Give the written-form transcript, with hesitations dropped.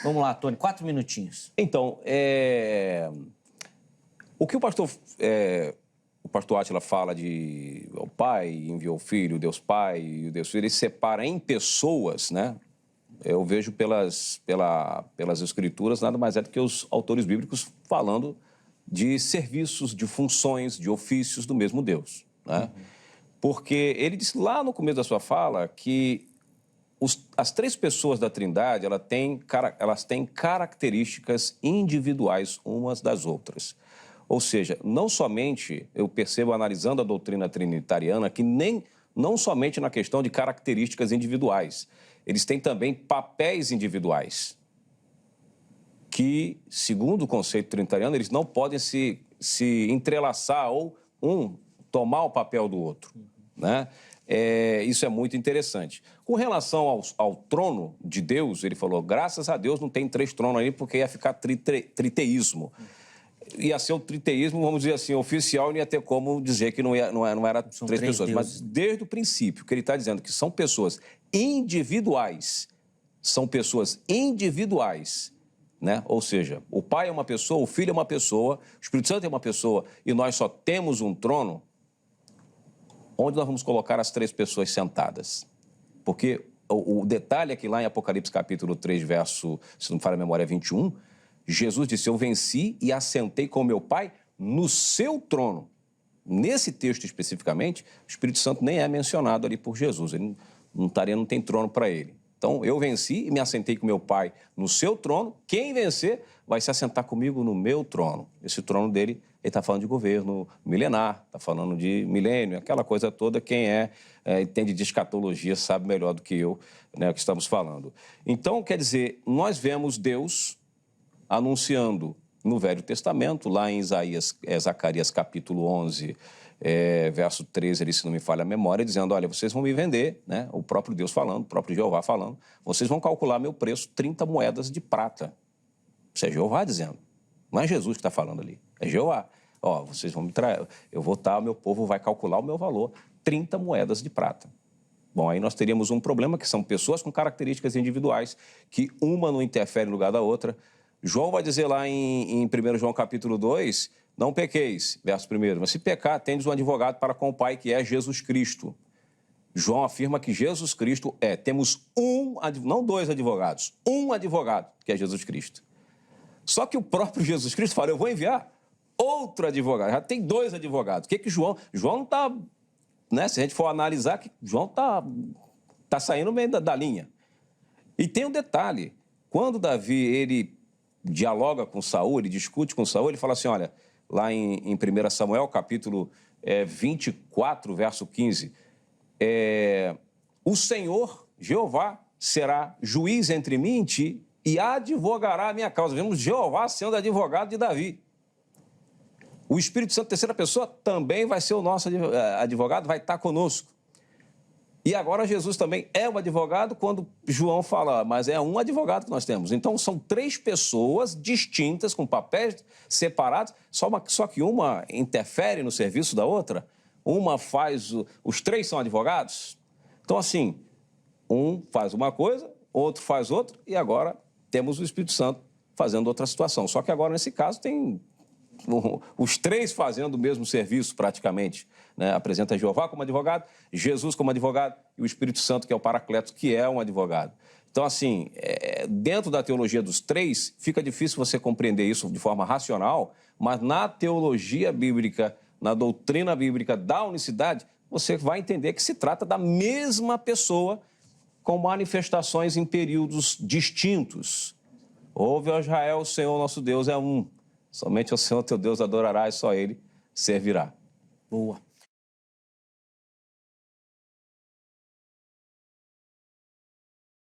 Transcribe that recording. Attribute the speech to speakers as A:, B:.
A: Vamos lá, Tony, 4 minutinhos.
B: Então, o que o pastor Átila fala de o Pai enviou o Filho, Deus Pai e o Deus Filho, ele separa em pessoas, né? Eu vejo pelas Escrituras nada mais é do que os autores bíblicos falando de serviços, de funções, de ofícios do mesmo Deus, né? Porque ele disse lá no começo da sua fala que as três pessoas da Trindade, elas têm características individuais umas das outras. Ou seja, não somente, eu percebo analisando a doutrina trinitariana, que não somente na questão de características individuais, eles têm também papéis individuais, que, segundo o conceito trinitariano, eles não podem se entrelaçar ou tomar o papel do outro, né? Isso é muito interessante. Com relação ao trono de Deus, ele falou, graças a Deus não tem 3 tronos ali, porque ia ficar triteísmo. Ia ser o triteísmo, vamos dizer assim, oficial, não ia ter como dizer que não era 3 pessoas. Mas desde o princípio, que ele está dizendo que são pessoas individuais, né? Ou seja, o Pai é uma pessoa, o Filho é uma pessoa, o Espírito Santo é uma pessoa, e nós só temos um trono. Onde nós vamos colocar as 3 pessoas sentadas? Porque o detalhe é que lá em Apocalipse capítulo 3, verso, se não me falha a memória, 21, Jesus disse, eu venci e assentei com meu Pai no seu trono. Nesse texto especificamente, o Espírito Santo nem é mencionado ali por Jesus, ele não tem trono para ele. Então, eu venci e me assentei com meu Pai no seu trono, quem vencer vai se assentar comigo no meu trono. Esse trono dele, ele está falando de governo milenar, está falando de milênio, aquela coisa toda, quem entende de escatologia sabe melhor do que eu, né, o que estamos falando. Então, quer dizer, nós vemos Deus anunciando no Velho Testamento, lá em Zacarias capítulo 11, verso 13, ali, se não me falha a memória, dizendo, olha, vocês vão me vender, né? O próprio Deus falando, o próprio Jeová falando, vocês vão calcular meu preço 30 moedas de prata. Isso é Jeová dizendo. Não é Jesus que está falando ali, é Jeová. Ó, vocês vão me trazer, eu vou estar, o meu povo vai calcular o meu valor, 30 moedas de prata. Bom, aí nós teríamos um problema, que são pessoas com características individuais, que uma não interfere no lugar da outra. João vai dizer lá em 1 João capítulo 2, não pequeis, verso 1, mas se pecar, tendes um advogado para com o Pai, que é Jesus Cristo. João afirma que Jesus Cristo temos não 2 advogados, um advogado, que é Jesus Cristo. Só que o próprio Jesus Cristo fala, eu vou enviar outro advogado, já tem 2 advogados. O que João não está, né, se a gente for analisar, que João está saindo meio da linha. E tem um detalhe, quando Davi, ele dialoga com Saul, ele discute com Saul, ele fala assim, olha, lá em 1 Samuel, capítulo 24, verso 15, o Senhor, Jeová, será juiz entre mim e ti e advogará a minha causa. Vemos Jeová sendo advogado de Davi. O Espírito Santo, terceira pessoa, também vai ser o nosso advogado, vai estar conosco. E agora Jesus também é um advogado quando João fala, mas é um advogado que nós temos. Então são 3 pessoas distintas, com papéis separados, só que uma interfere no serviço da outra, uma faz, os 3 são advogados. Então assim, um faz uma coisa, outro faz outra, e agora temos o Espírito Santo fazendo outra situação. Só que agora, nesse caso, tem os 3 fazendo o mesmo serviço praticamente, né? Apresenta Jeová como advogado, Jesus como advogado e o Espírito Santo, que é o Paracleto, que é um advogado. Então, assim, dentro da teologia dos 3, fica difícil você compreender isso de forma racional, mas na teologia bíblica, na doutrina bíblica da unicidade, você vai entender que se trata da mesma pessoa com manifestações em períodos distintos. Ouve, ó Israel, o Senhor nosso Deus é um. Somente ao Senhor teu Deus adorarás, só Ele servirá.
A: Boa.